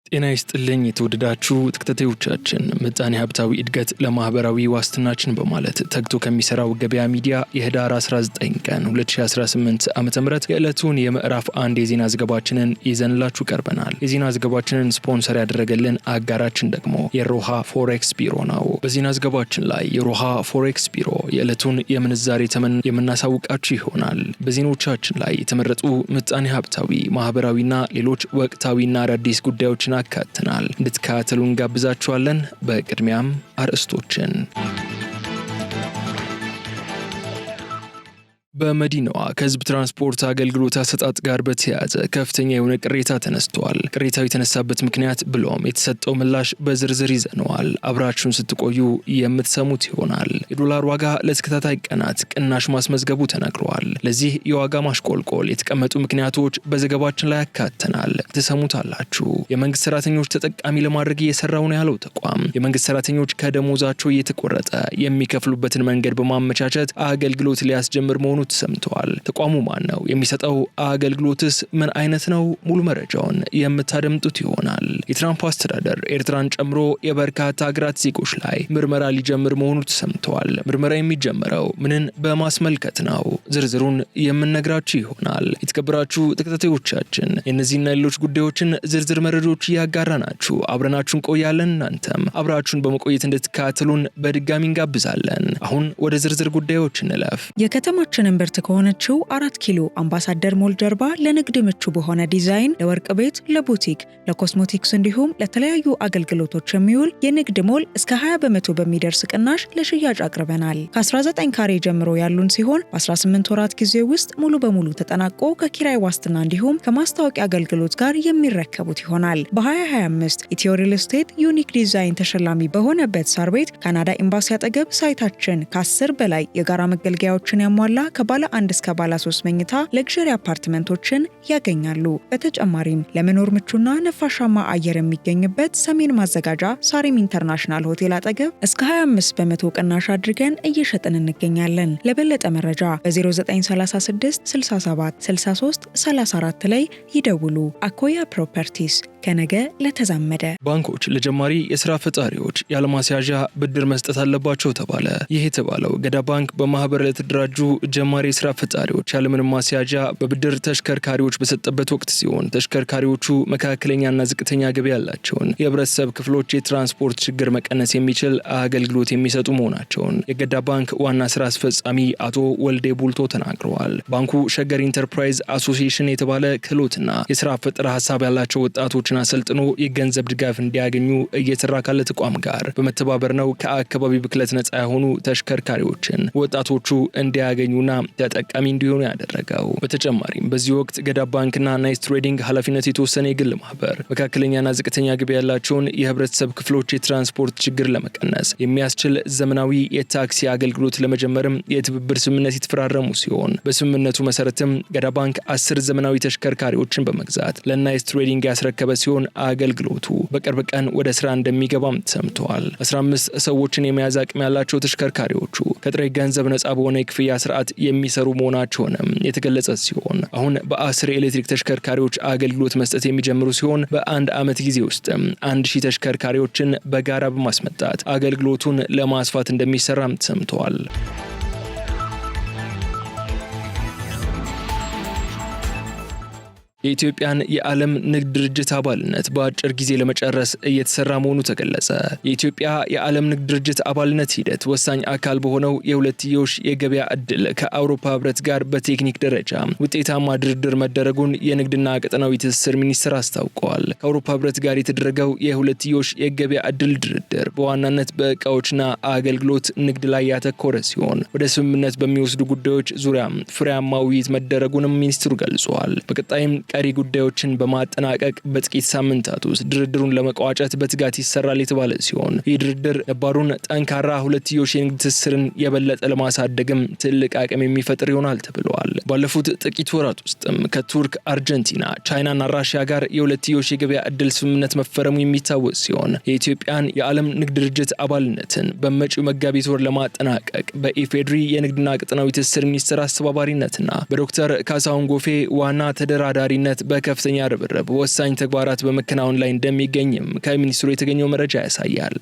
ጤና ይስጥልኝ የተወደዳችሁ ተከታታዮቻችን ምጣኔ ሀብታዊ እድገት ለማህበራዊ ዋስትናችን በማለት ተግቶ ከሚሰራው ገበያ ሚዲያ የህዳር 19 ቀን 2018 ዓ.ም የዕለቱን የምዕራፍ 1 የዜና ዘገባችንን ይዘንላችሁ ቀርበናል። የዜና ዘገባችንን ስፖንሰር ያደረገልን አጋራችን ደግሞ የሮሃ ፎሬክስ ቢሮ ነው። በዜና ዘገባችን ላይ የሮሃ ፎሬክስ ቢሮ የዕለቱን የምንዛሬ ተመን የምናሳውቃችሁ ይሆናል። በዜናዎቻችን ላይ የተመረጡ ምጣኔ ሀብታዊ ማህበራዊና ሌሎች ወቅታዊና አዳዲስ ጉዳዮችን አካተናል። እንድትከታተሉን ጋብዛችኋለን። በቅድሚያም አርዕስቶችን በመዲናዋ ከህዝብ ትራንስፖርት አገልግሎት አሰጣጥ ጋር በተያያዘ ከፍተኛ የሆነ ቅሬታ ተነስቷል። ቅሬታው የተነሳበት ምክንያት ብሎም የተሰጠው ምላሽ በዝርዝር ይዘነዋል። አብራችሁን ስትቆዩ የምትሰሙት ይሆናል። የዶላር ዋጋ ለተከታታይ ቀናት ቅናሽ ማስመዝገቡ ተነግሯል። ለዚህ የዋጋ ማሽቆልቆል የተቀመጡ ምክንያቶች በዘገባችን ላይ ያካተናል። ተሰሙታላችሁ። የመንግስት ሰራተኞች ተጠቃሚ ለማድረግ እየሰራው ነው ያለው ተቋም የመንግስት ሰራተኞች ከደሞዛቸው እየተቆረጠ የሚከፍሉበትን መንገድ በማመቻቸት አገልግሎት ሊያስጀምር መሆኑ ተሰምቷል። ተቋሙ ማን ነው? የሚሰጠው አገልግሎትስ ምን አይነት ነው? ሙሉ መረጃውን የምታደምጡት ይሆናል። የትራምፕ አስተዳደር ኤርትራን ጨምሮ የበርካታ ሀገራት ዜጎች ላይ ምርመራ ሊጀምር መሆኑ ተሰምቷል። ምርመራ የሚጀምረው ምንን በማስመልከት ነው? ዝርዝሩን የምንነግራችሁ ይሆናል። የተከበራችሁ ተከታታዮቻችን የእነዚህና ሌሎች ጉዳዮችን ዝርዝር መረጃዎች እያጋራናችሁ አብረናችሁን ቆያለን። እናንተም አብራችሁን በመቆየት እንድትከታተሉን በድጋሚ እንጋብዛለን። አሁን ወደ ዝርዝር ጉዳዮች እንለፍ። የከተማችን እምብርት ከሆነችው 4 ኪሎ አምባሳደር ሞል ጀርባ ለንግድ ምቹ በሆነ ዲዛይን ለወርቅ ቤት፣ ለቡቲክ፣ ለኮስሞቲክስ እንዲሁም ለተለያዩ አገልግሎቶች የሚውል የንግድ ሞል እስከ 20% በሚደርስ ቅናሽ ለሽያጭ አቅርበናል። ከ19 ካሬ ጀምሮ ያሉን ሲሆን በ18 ወራት ጊዜ ውስጥ ሙሉ በሙሉ ተጠናቆ ከኪራይ ዋስትና እንዲሁም ከማስታወቂያ አገልግሎት ጋር የሚረከቡት ይሆናል። በ2025 ኢትዮ ሪል ስቴት ዩኒክ ዲዛይን ተሸላሚ በሆነበት ሳር ቤት ካናዳ ኤምባሲ አጠገብ ሳይታችን ከ10 በላይ የጋራ መገልገያዎችን ያሟላ ከባለ 1 እስከ ባለ 3 መኝታ ለግዠሪ አፓርትመንቶችን ያገኛሉ። በተጨማሪም ለመኖር ምቹና ነፋሻማ አየር የሚገኝበት ሰሜን ማዘጋጃ ሳሪም ኢንተርናሽናል ሆቴል አጠገብ እስከ 25% ቅናሽ አድርገን እየሸጥን እንገኛለን። ለበለጠ መረጃ በ0936 67 63 34 ላይ ይደውሉ። አኮያ ፕሮፐርቲስ ከነገ ለተዛመደ። ባንኮች ለጀማሪ የስራ ፈጣሪዎች ያለማስያዣ ብድር መስጠት አለባቸው ተባለ። ይህ የተባለው ገዳ ባንክ በማህበር ለተደራጁ ጀማሪ የስራ ፈጣሪዎች ያለምንም ማስያዣ በብድር ተሽከርካሪዎች በሰጠበት ወቅት ሲሆን ተሽከርካሪዎቹ መካከለኛና ዝቅተኛ ገቢ ያላቸውን የህብረተሰብ ክፍሎች የትራንስፖርት ችግር መቀነስ የሚችል አገልግሎት የሚሰጡ መሆናቸውን የገዳ ባንክ ዋና ስራ አስፈጻሚ አቶ ወልዴ ቡልቶ ተናግረዋል። ባንኩ ሸገር ኢንተርፕራይዝ አሶሲዬሽን የተባለ ክህሎትና የስራ ፈጠራ ሀሳብ ያላቸው ወጣቶችን አሰልጥኖ የገንዘብ ድጋፍ እንዲያገኙ እየሰራ ካለ ተቋም ጋር በመተባበር ነው ከአካባቢ ብክለት ነፃ የሆኑ ተሽከርካሪዎችን ወጣቶቹ እንዲያገኙና ተጠቃሚ እንዲሆኑ ያደረገው። በተጨማሪም በዚህ ወቅት ገዳ ባንክና ናይስ ትሬዲንግ ኃላፊነት የተወሰነ የግል ማህበር መካከለኛና ዝቅተኛ ገቢ ያላቸውን የህብረተሰብ ክፍሎች የትራንስፖርት ችግር ለመቀነስ የሚያስችል ዘመናዊ የታክሲ አገልግሎት ለመጀመርም የትብብር ስምምነት የተፈራረሙ ሲሆን በስምምነቱ መሰረትም ገዳ ባንክ 10 ዘመናዊ ተሽከርካሪዎችን በመግዛት ለናይስ ትሬዲንግ ያስረከበ ሲሆን አገልግሎቱ በቅርብ ቀን ወደ ስራ እንደሚገባም ተሰምቷል። 15 ሰዎችን የመያዝ አቅም ያላቸው ተሽከርካሪዎቹ ከጥሬ ገንዘብ ነፃ በሆነ የክፍያ ስርዓት የሚሰሩ መሆናቸውንም የተገለጸ ሲሆን አሁን በ10 ኤሌክትሪክ ተሽከርካሪዎች አገልግሎት መስጠት የሚጀምሩ ሲሆን በአንድ ዓመት ጊዜ ውስጥ 1000 ተሽከርካሪዎችን በጋራ በማስመጣት አገልግሎቱን ለማስፋት እንደሚሰራም ተሰምቷል። የኢትዮጵያን የዓለም ንግድ ድርጅት አባልነት በአጭር ጊዜ ለመጨረስ እየተሰራ መሆኑ ተገለጸ። የኢትዮጵያ የዓለም ንግድ ድርጅት አባልነት ሂደት ወሳኝ አካል በሆነው የሁለትዮሽ የገበያ ዕድል ከአውሮፓ ህብረት ጋር በቴክኒክ ደረጃ ውጤታማ ድርድር መደረጉን የንግድና ቀጠናዊ ትስስር ሚኒስቴር አስታውቀዋል። ከአውሮፓ ህብረት ጋር የተደረገው የሁለትዮሽ የገበያ ዕድል ድርድር በዋናነት በእቃዎችና አገልግሎት ንግድ ላይ ያተኮረ ሲሆን ወደ ስምምነት በሚወስዱ ጉዳዮች ዙሪያ ፍሬያማ ውይይት መደረጉንም ሚኒስትሩ ገልጸዋል። በቀጣይም ቀሪ ጉዳዮችን በማጠናቀቅ በጥቂት ሳምንታት ውስጥ ድርድሩን ለመቋጨት በትጋት ይሰራል የተባለ ሲሆን ይህ ድርድር ነባሩን ጠንካራ ሁለትዮሽ የንግድ ትስስርን የበለጠ ለማሳደግም ትልቅ አቅም የሚፈጥር ይሆናል ተብሏል። ባለፉት ጥቂት ወራት ውስጥም ከቱርክ፣ አርጀንቲና፣ ቻይናና ራሽያ ጋር የሁለትዮሽ የገበያ ዕድል ስምምነት መፈረሙ የሚታወስ ሲሆን የኢትዮጵያን የዓለም ንግድ ድርጅት አባልነትን በመጪው መጋቢት ወር ለማጠናቀቅ በኢፌድሪ የንግድና ቀጠናዊ ትስስር ሚኒስቴር አስተባባሪነትና በዶክተር ካሳሁን ጎፌ ዋና ተደራዳሪ በጊዜያዊነት በከፍተኛ ርብርብ ወሳኝ ተግባራት በመከናወን ላይ እንደሚገኝም ከሚኒስትሩ የተገኘው መረጃ ያሳያል።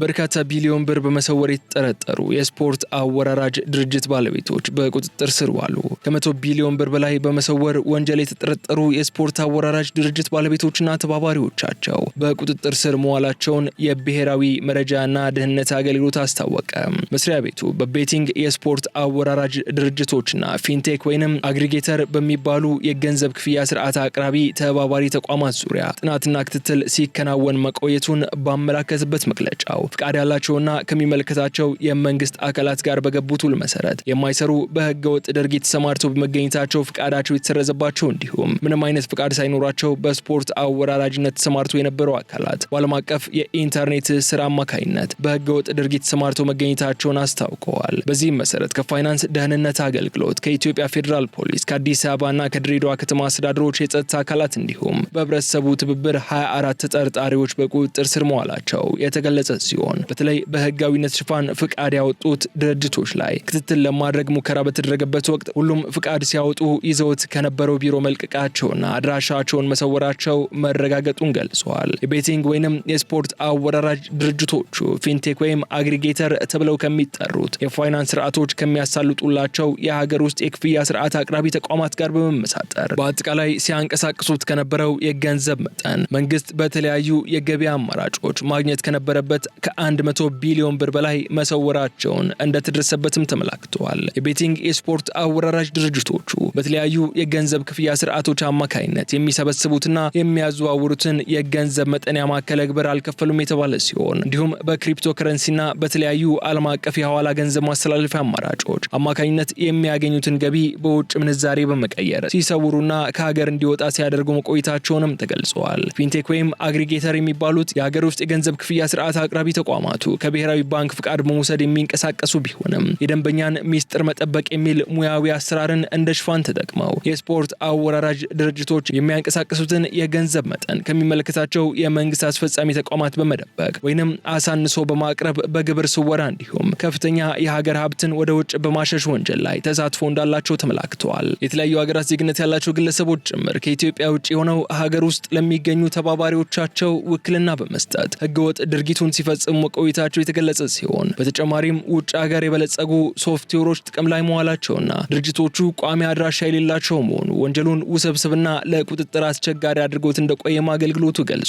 በርካታ ቢሊዮን ብር በመሰወር የተጠረጠሩ የስፖርት አወራራጅ ድርጅት ባለቤቶች በቁጥጥር ስር ዋሉ። ከ100 ቢሊዮን ብር በላይ በመሰወር ወንጀል የተጠረጠሩ የስፖርት አወራራጅ ድርጅት ባለቤቶችና ተባባሪዎቻቸው በቁጥጥር ስር መዋላቸውን የብሔራዊ መረጃና ደህንነት አገልግሎት አስታወቀ። መስሪያ ቤቱ በቤቲንግ የስፖርት አወራራጅ ድርጅቶችና ፊንቴክ ወይንም አግሪጌተር በሚባሉ የገንዘብ ክፍያ ስርዓት አቅራቢ ተባባሪ ተቋማት ዙሪያ ጥናትና ክትትል ሲከናወን መቆየቱን ባመላከተበት መግለጫው ፍቃድ ያላቸውና ከሚመለከታቸው የመንግስት አካላት ጋር በገቡት ውል መሰረት የማይሰሩ በህገወጥ ድርጊት ተሰማርተው በመገኘታቸው ፍቃዳቸው የተሰረዘባቸው እንዲሁም ምንም አይነት ፍቃድ ሳይኖራቸው በስፖርት አወራራጅነት ተሰማርተው የነበሩ አካላት በዓለም አቀፍ የኢንተርኔት ስራ አማካኝነት በህገወጥ ድርጊት ተሰማርተው መገኘታቸውን አስታውቀዋል። በዚህም መሰረት ከፋይናንስ ደህንነት አገልግሎት፣ ከኢትዮጵያ ፌዴራል ፖሊስ፣ ከአዲስ አበባና ከድሬዳዋ ከተማ አስተዳደሮች የጸጥታ አካላት እንዲሁም በህብረተሰቡ ትብብር 24 ተጠርጣሪዎች በቁጥጥር ስር መዋላቸው የተገለጸ ሲሆን በተለይ በህጋዊነት ሽፋን ፍቃድ ያወጡት ድርጅቶች ላይ ክትትል ለማድረግ ሙከራ በተደረገበት ወቅት ሁሉም ፍቃድ ሲያወጡ ይዘውት ከነበረው ቢሮ መልቀቃቸውና አድራሻቸውን መሰወራቸው መረጋገጡን ገልጸዋል። የቤቲንግ ወይንም የስፖርት አወራራጅ ድርጅቶቹ ፊንቴክ ወይም አግሪጌተር ተብለው ከሚጠሩት የፋይናንስ ስርዓቶች ከሚያሳልጡላቸው የሀገር ውስጥ የክፍያ ስርዓት አቅራቢ ተቋማት ጋር በመመሳጠር በአጠቃላይ ሲያንቀሳቅሱት ከነበረው የገንዘብ መጠን መንግስት በተለያዩ የገበያ አማራጮች ማግኘት ከነበረበት ከ100 ቢሊዮን ብር በላይ መሰወራቸውን እንደተደረሰበትም ተመላክተዋል። የቤቲንግ የስፖርት አወራራጅ ድርጅቶቹ በተለያዩ የገንዘብ ክፍያ ስርዓቶች አማካይነት የሚሰበስቡትና የሚያዘዋውሩትን የገንዘብ መጠን ያማከለ ግብር አልከፈሉም የተባለ ሲሆን እንዲሁም በክሪፕቶ ከረንሲና በተለያዩ ዓለም አቀፍ የሐዋላ ገንዘብ ማስተላለፊያ አማራጮች አማካኝነት የሚያገኙትን ገቢ በውጭ ምንዛሬ በመቀየር ሲሰውሩና ከሀገር እንዲወጣ ሲያደርጉ መቆየታቸውንም ተገልጸዋል። ፊንቴክ ወይም አግሪጌተር የሚባሉት የሀገር ውስጥ የገንዘብ ክፍያ ስርዓት አቅራቢ ተቋማቱ ከብሔራዊ ባንክ ፍቃድ በመውሰድ የሚንቀሳቀሱ ቢሆንም የደንበኛን ሚስጥር መጠበቅ የሚል ሙያዊ አሰራርን እንደ ሽፋን ተጠቅመው የስፖርት አወራራጅ ድርጅቶች የሚያንቀሳቀሱትን የገንዘብ መጠን ከሚመለከታቸው የመንግስት አስፈጻሚ ተቋማት በመደበቅ ወይንም አሳንሶ በማቅረብ በግብር ስወራ እንዲሁም ከፍተኛ የሀገር ሀብትን ወደ ውጭ በማሸሽ ወንጀል ላይ ተሳትፎ እንዳላቸው ተመላክተዋል። የተለያዩ ሀገራት ዜግነት ያላቸው ግለሰቦች ጭምር ከኢትዮጵያ ውጭ ሆነው ሀገር ውስጥ ለሚገኙ ተባባሪዎቻቸው ውክልና በመስጠት ህገወጥ ድርጊቱን ሲፈጽሙ መቆየታቸው የተገለጸ ሲሆን በተጨማሪም ውጭ ሀገር የበለጸጉ ሶፍትዌሮች ጥቅም ላይ መዋላቸውና ድርጅቶቹ ቋሚ አድራሻ የሌላቸው መሆኑ ወንጀሉን ውስብስብና ለቁጥጥር አስቸጋሪ አድርጎት እንደቆየም አገልግሎቱ ገልጿል።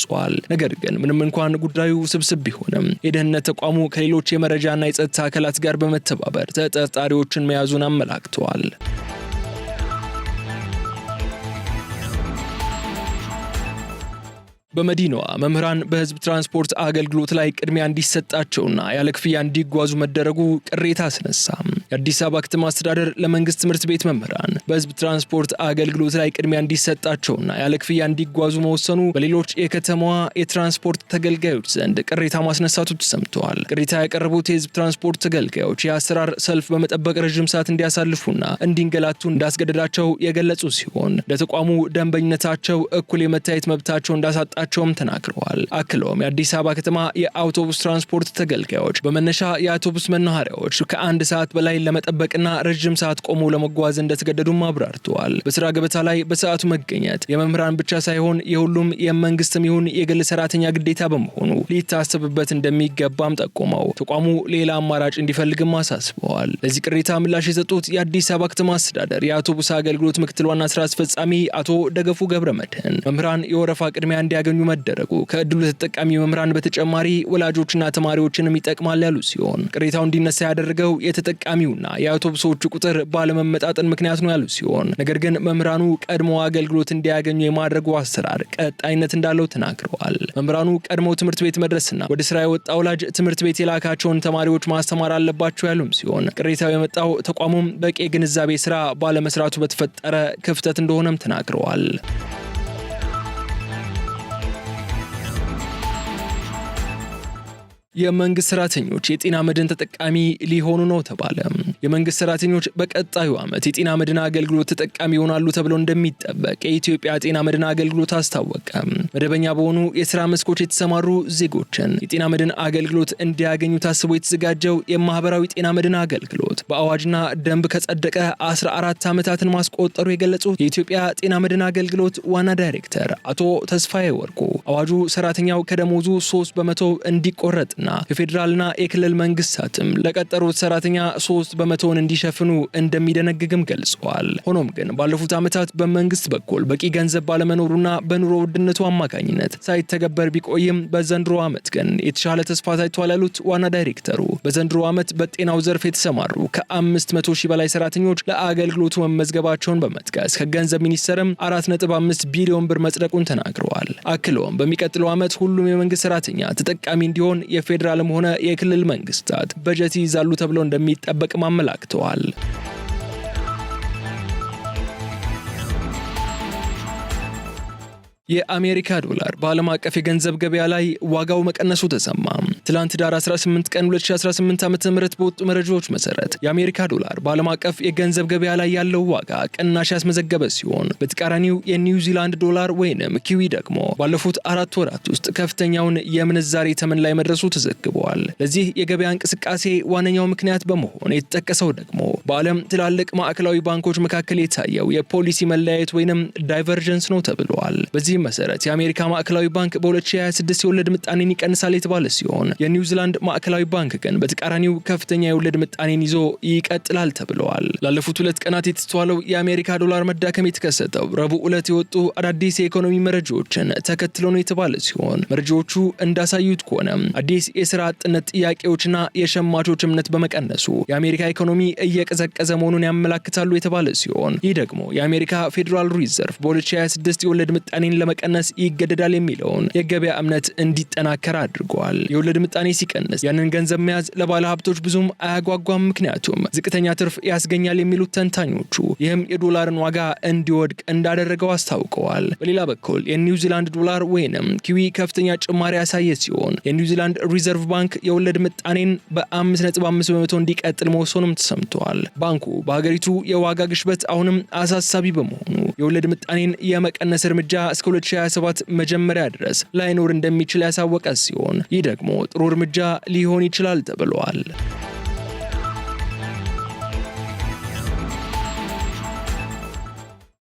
ነገር ግን ምንም እንኳን ጉዳዩ ውስብስብ ቢሆንም የደህንነት ተቋሙ ከሌሎች የመረጃና የጸጥታ አካላት ጋር በመተባበር ተጠርጣሪዎችን መያዙን አመላክተዋል። በመዲናዋ መምህራን በህዝብ ትራንስፖርት አገልግሎት ላይ ቅድሚያ እንዲሰጣቸውና ያለ ክፍያ እንዲጓዙ መደረጉ ቅሬታ አስነሳ። የአዲስ አበባ ከተማ አስተዳደር ለመንግስት ትምህርት ቤት መምህራን በህዝብ ትራንስፖርት አገልግሎት ላይ ቅድሚያ እንዲሰጣቸውና ያለ ክፍያ እንዲጓዙ መወሰኑ በሌሎች የከተማዋ የትራንስፖርት ተገልጋዮች ዘንድ ቅሬታ ማስነሳቱ ተሰምተዋል። ቅሬታ ያቀረቡት የህዝብ ትራንስፖርት ተገልጋዮች የአሰራር ሰልፍ በመጠበቅ ረዥም ሰዓት እንዲያሳልፉና እንዲንገላቱ እንዳስገደዳቸው የገለጹ ሲሆን ለተቋሙ ደንበኝነታቸው እኩል የመታየት መብታቸው እንዳሳጣ ቸውም ተናግረዋል። አክለውም የአዲስ አበባ ከተማ የአውቶቡስ ትራንስፖርት ተገልጋዮች በመነሻ የአውቶቡስ መናኸሪያዎች ከ1 ሰዓት በላይ ለመጠበቅና ረጅም ሰዓት ቆሞ ለመጓዝ እንደተገደዱም አብራርተዋል። በስራ ገበታ ላይ በሰዓቱ መገኘት የመምህራን ብቻ ሳይሆን የሁሉም የመንግስትም ይሁን የግል ሰራተኛ ግዴታ በመሆኑ ሊታሰብበት እንደሚገባም ጠቁመው ተቋሙ ሌላ አማራጭ እንዲፈልግም አሳስበዋል። ለዚህ ቅሬታ ምላሽ የሰጡት የአዲስ አበባ ከተማ አስተዳደር የአውቶቡስ አገልግሎት ምክትል ዋና ስራ አስፈጻሚ አቶ ደገፉ ገብረመድህን መምህራን የወረፋ ቅድሚያ እንዲያገኙ መደረጉ ከእድሉ ተጠቃሚ መምህራን በተጨማሪ ወላጆችና ተማሪዎችንም ይጠቅማል ያሉ ሲሆን ቅሬታው እንዲነሳ ያደረገው የተጠቃሚውና የአውቶቡሶቹ ቁጥር ባለመመጣጠን ምክንያት ነው ያሉ ሲሆን ነገር ግን መምህራኑ ቀድሞ አገልግሎት እንዲያገኙ የማድረጉ አሰራር ቀጣይነት እንዳለው ተናግረዋል። መምህራኑ ቀድሞ ትምህርት ቤት መድረስና ወደ ስራ የወጣ ወላጅ ትምህርት ቤት የላካቸውን ተማሪዎች ማስተማር አለባቸው ያሉም ሲሆን ቅሬታው የመጣው ተቋሙም በቂ ግንዛቤ ስራ ባለመስራቱ በተፈጠረ ክፍተት እንደሆነም ተናግረዋል። የመንግስት ሰራተኞች የጤና መድን ተጠቃሚ ሊሆኑ ነው ተባለ። የመንግስት ሰራተኞች በቀጣዩ ዓመት የጤና መድን አገልግሎት ተጠቃሚ ይሆናሉ ተብሎ እንደሚጠበቅ የኢትዮጵያ ጤና መድን አገልግሎት አስታወቀ። መደበኛ በሆኑ የሥራ መስኮች የተሰማሩ ዜጎችን የጤና መድን አገልግሎት እንዲያገኙ ታስቦ የተዘጋጀው የማህበራዊ ጤና መድን አገልግሎት በአዋጅና ደንብ ከጸደቀ 14 ዓመታትን ማስቆጠሩ የገለጹት የኢትዮጵያ ጤና መድን አገልግሎት ዋና ዳይሬክተር አቶ ተስፋዬ ወርቁ አዋጁ ሰራተኛው ከደሞዙ 3 በመቶ እንዲቆረጥ የፌዴራልና የክልል መንግስታትም ለቀጠሩት ሰራተኛ 3 በመቶውን እንዲሸፍኑ እንደሚደነግግም ገልጸዋል። ሆኖም ግን ባለፉት ዓመታት በመንግስት በኩል በቂ ገንዘብ ባለመኖሩና በኑሮ ውድነቱ አማካኝነት ሳይተገበር ቢቆይም በዘንድሮ ዓመት ግን የተሻለ ተስፋ ታይቷል ያሉት ዋና ዳይሬክተሩ በዘንድሮ ዓመት በጤናው ዘርፍ የተሰማሩ ከ500 ሺህ በላይ ሰራተኞች ለአገልግሎቱ መመዝገባቸውን በመጥቀስ ከገንዘብ ሚኒስቴርም 4.5 ቢሊዮን ብር መጽደቁን ተናግረዋል። አክለውም በሚቀጥለው ዓመት ሁሉም የመንግስት ሰራተኛ ተጠቃሚ እንዲሆን የፌዴራልም ሆነ የክልል መንግስታት በጀት ይይዛሉ ተብሎ እንደሚጠበቅ አመላክተዋል። የአሜሪካ ዶላር በዓለም አቀፍ የገንዘብ ገበያ ላይ ዋጋው መቀነሱ ተሰማ። ትላንት ዳር 18 ቀን 2018 ዓ.ም በወጡ መረጃዎች መሰረት የአሜሪካ ዶላር በዓለም አቀፍ የገንዘብ ገበያ ላይ ያለው ዋጋ ቅናሽ ያስመዘገበ ሲሆን በተቃራኒው የኒውዚላንድ ዶላር ወይንም ኪዊ ደግሞ ባለፉት 4 ወራት ውስጥ ከፍተኛውን የምንዛሬ ተመን ላይ መድረሱ ተዘግቧል። ለዚህ የገበያ እንቅስቃሴ ዋነኛው ምክንያት በመሆን የተጠቀሰው ደግሞ በዓለም ትላልቅ ማዕከላዊ ባንኮች መካከል የታየው የፖሊሲ መለያየት ወይንም ዳይቨርጀንስ ነው ተብሏል። በዚህ መሰረት የአሜሪካ ማዕከላዊ ባንክ በ2026 የወለድ ምጣኔን ይቀንሳል የተባለ ሲሆን የኒውዚላንድ ማዕከላዊ ባንክ ግን በተቃራኒው ከፍተኛ የወለድ ምጣኔን ይዞ ይቀጥላል ተብለዋል። ላለፉት 2 ቀናት የተስተዋለው የአሜሪካ ዶላር መዳከም የተከሰተው ረቡዕ ዕለት የወጡ አዳዲስ የኢኮኖሚ መረጃዎችን ተከትሎ ነው የተባለ ሲሆን መረጃዎቹ እንዳሳዩት ከሆነ አዲስ የሥራ አጥነት ጥያቄዎችና የሸማቾች እምነት በመቀነሱ የአሜሪካ ኢኮኖሚ እየቀዘቀዘ መሆኑን ያመላክታሉ የተባለ ሲሆን ይህ ደግሞ የአሜሪካ ፌዴራል ሪዘርቭ በ2026 የወለድ ምጣኔን ለመቀነስ ይገደዳል የሚለውን የገበያ እምነት እንዲጠናከር አድርጓል። የወለድ ምጣኔ ሲቀንስ ያንን ገንዘብ መያዝ ለባለ ሀብቶች ብዙም አያጓጓም፣ ምክንያቱም ዝቅተኛ ትርፍ ያስገኛል የሚሉት ተንታኞቹ ይህም የዶላርን ዋጋ እንዲወድቅ እንዳደረገው አስታውቀዋል። በሌላ በኩል የኒውዚላንድ ዶላር ወይንም ኪዊ ከፍተኛ ጭማሪ ያሳየ ሲሆን የኒውዚላንድ ሪዘርቭ ባንክ የወለድ ምጣኔን በ5.5 በመቶ እንዲቀጥል መወሰኑም ተሰምቷል። ባንኩ በሀገሪቱ የዋጋ ግሽበት አሁንም አሳሳቢ በመሆኑ የወለድ ምጣኔን የመቀነስ እርምጃ እስከ 2027 መጀመሪያ ድረስ ላይኖር እንደሚችል ያሳወቀ ሲሆን ይህ ደግሞ ጥሩ እርምጃ ሊሆን ይችላል ተብሏል።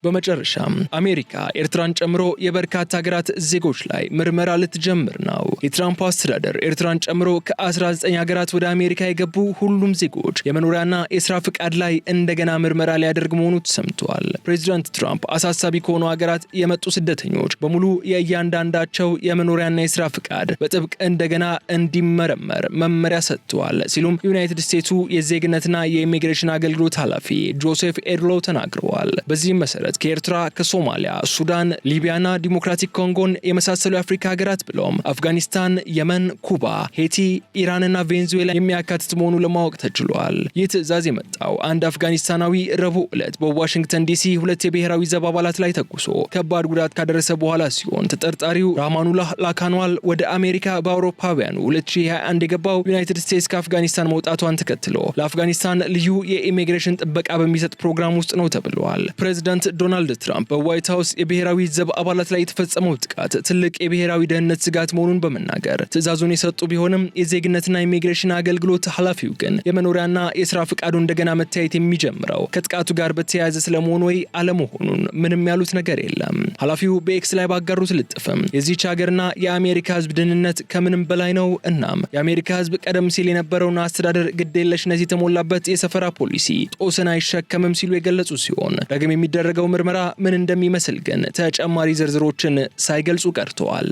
በመጨረሻም አሜሪካ ኤርትራን ጨምሮ የበርካታ ሀገራት ዜጎች ላይ ምርመራ ልትጀምር ነው። የትራምፕ አስተዳደር ኤርትራን ጨምሮ ከ19 ሀገራት ወደ አሜሪካ የገቡ ሁሉም ዜጎች የመኖሪያና የስራ ፍቃድ ላይ እንደገና ምርመራ ሊያደርግ መሆኑ ተሰምቷል። ፕሬዚዳንት ትራምፕ አሳሳቢ ከሆኑ ሀገራት የመጡ ስደተኞች በሙሉ የእያንዳንዳቸው የመኖሪያና የስራ ፍቃድ በጥብቅ እንደገና እንዲመረመር መመሪያ ሰጥተዋል ሲሉም ዩናይትድ ስቴትሱ የዜግነትና የኢሚግሬሽን አገልግሎት ኃላፊ ጆሴፍ ኤድሎ ተናግረዋል። በዚህም መሰረት ከኤርትራ፣ ከሶማሊያ፣ ሱዳን፣ ሊቢያና ዲሞክራቲክ ኮንጎን የመሳሰሉ የአፍሪካ ሀገራት ብሎም አፍጋኒስታን፣ የመን፣ ኩባ፣ ሄቲ፣ ኢራንና ቬንዙዌላ የሚያካትት መሆኑ ለማወቅ ተችሏል። ይህ ትዕዛዝ የመጣው አንድ አፍጋኒስታናዊ ረቡዕ ዕለት በዋሽንግተን ዲሲ 2 የብሔራዊ ዘብ አባላት ላይ ተኩሶ ከባድ ጉዳት ካደረሰ በኋላ ሲሆን ተጠርጣሪው ራህማኑላህ ላካንዋል ወደ አሜሪካ በአውሮፓውያኑ 2021 የገባው ዩናይትድ ስቴትስ ከአፍጋኒስታን መውጣቷን ተከትሎ ለአፍጋኒስታን ልዩ የኢሚግሬሽን ጥበቃ በሚሰጥ ፕሮግራም ውስጥ ነው ተብሏል። ፕሬዚዳንት ዶናልድ ትራምፕ በዋይት ሃውስ የብሔራዊ ዘብ አባላት ላይ የተፈጸመው ጥቃት ትልቅ የብሔራዊ ደህንነት ስጋት መሆኑን በመናገር ትዕዛዙን የሰጡ ቢሆንም የዜግነትና ኢሚግሬሽን አገልግሎት ኃላፊው ግን የመኖሪያና የስራ ፍቃዱ እንደገና መታየት የሚጀምረው ከጥቃቱ ጋር በተያያዘ ስለመሆኑ ወይ አለመሆኑን ምንም ያሉት ነገር የለም። ኃላፊው በኤክስ ላይ ባጋሩት ልጥፍም የዚህች ሀገርና የአሜሪካ ሕዝብ ደህንነት ከምንም በላይ ነው። እናም የአሜሪካ ሕዝብ ቀደም ሲል የነበረውን አስተዳደር ግዴለሽነት የተሞላበት የሰፈራ ፖሊሲ ጦስን አይሸከምም ሲሉ የገለጹ ሲሆን ዳግም የሚደረገው ምርመራ ምን እንደሚመስል ግን ተጨማሪ ዝርዝሮችን ሳይገልጹ ቀርተዋል።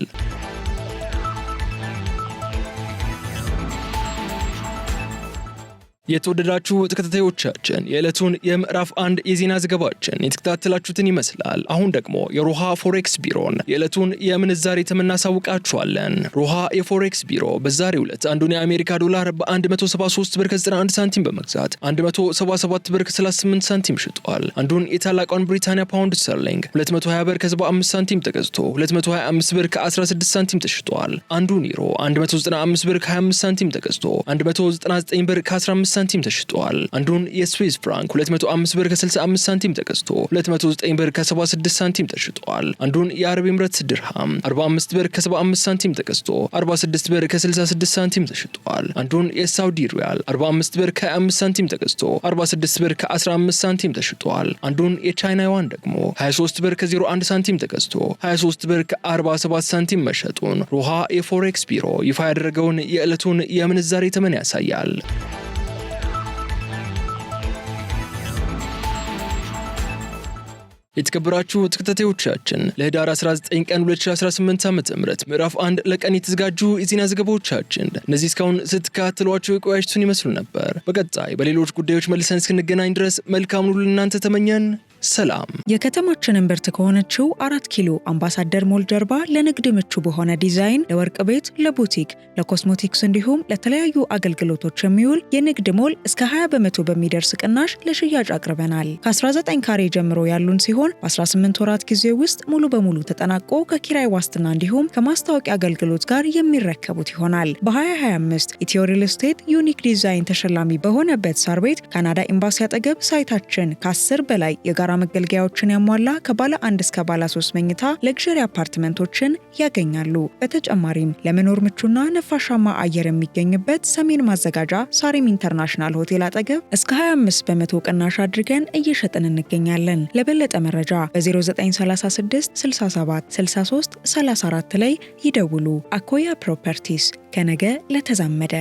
የተወደዳችሁ ተከታታዮቻችን የዕለቱን የምዕራፍ 1 የዜና ዘገባችን የተከታተላችሁትን ይመስላል። አሁን ደግሞ የሮሃ ፎሬክስ ቢሮን የዕለቱን የምንዛሬ ተመናሳውቃችኋለን። ሮሃ የፎሬክስ ቢሮ በዛሬው ዕለት አንዱን የአሜሪካ ዶላር በ173 ብር ከ91 ሳንቲም በመግዛት 177 ብር ከ38 ሳንቲም ሽጧል። አንዱን የታላቋን ብሪታንያ ፓውንድ ስተርሊንግ 220 ብር ከ75 ሳንቲም ተገዝቶ 225 ብር ከ16 ሳንቲም ተሽጧል። አንዱን ዩሮ 195 ብር ከ25 ሳንቲም ተገዝቶ 199 ብር ከ15 ሳንቲም ተሽጧል። አንዱን የስዊስ ፍራንክ 205 ብር ከ65 ሳንቲም ተገዝቶ 209 ብር ከ76 ሳንቲም ተሽጧል። አንዱን የአረብ ኤምሬትስ ድርሃም 45 ብር ከ75 ሳንቲም ተገዝቶ 46 ብር ከ66 ሳንቲም ተሽጧል። አንዱን የሳውዲ ሪያል 45 ብር ከ25 ሳንቲም ተገዝቶ 46 ብር ከ15 ሳንቲም ተሽጧል። አንዱን የቻይና ዩዋን ደግሞ 23 ብር ከ01 ሳንቲም ተገዝቶ 23 ብር ከ47 ሳንቲም መሸጡን ሮሃ የፎሬክስ ቢሮ ይፋ ያደረገውን የዕለቱን የምንዛሬ ተመን ያሳያል። የተከበራችሁ ተከታታዮቻችን ለህዳር 19 ቀን 2018 ዓ.ም ምዕራፍ 1 ለቀን የተዘጋጁ የዜና ዘገባዎቻችን እነዚህ እስካሁን ስትከታተሏቸው የቆያችሁትን ይመስሉ ነበር። በቀጣይ በሌሎች ጉዳዮች መልሰን እስክንገናኝ ድረስ መልካም ሁሉ ለእናንተ ተመኘን። ሰላም። የከተማችን እምብርት ከሆነችው 4 ኪሎ አምባሳደር ሞል ጀርባ ለንግድ ምቹ በሆነ ዲዛይን ለወርቅ ቤት፣ ለቡቲክ፣ ለኮስሞቲክስ እንዲሁም ለተለያዩ አገልግሎቶች የሚውል የንግድ ሞል እስከ 20% በሚደርስ ቅናሽ ለሽያጭ አቅርበናል። ከ19 ካሬ ጀምሮ ያሉን ሲሆን በ18 ወራት ጊዜ ውስጥ ሙሉ በሙሉ ተጠናቆ ከኪራይ ዋስትና እንዲሁም ከማስታወቂያ አገልግሎት ጋር የሚረከቡት ይሆናል። በ2025 ኢትዮ ሪል ስቴት ዩኒክ ዲዛይን ተሸላሚ በሆነበት ሳር ቤት ካናዳ ኤምባሲ አጠገብ ሳይታችን ከ10 በላይ የጋራ መገልገያዎችን ያሟላ ከባለ 1 እስከ ባለ 3 መኝታ ለግዠሪ አፓርትመንቶችን ያገኛሉ። በተጨማሪም ለመኖር ምቹና ነፋሻማ አየር የሚገኝበት ሰሜን ማዘጋጃ ሳሪም ኢንተርናሽናል ሆቴል አጠገብ እስከ 25% ቅናሽ አድርገን እየሸጥን እንገኛለን። ለበለጠ መረጃ በ0936 67 63 34 ላይ ይደውሉ። አኮያ ፕሮፐርቲስ ከነገ ለተዛመደ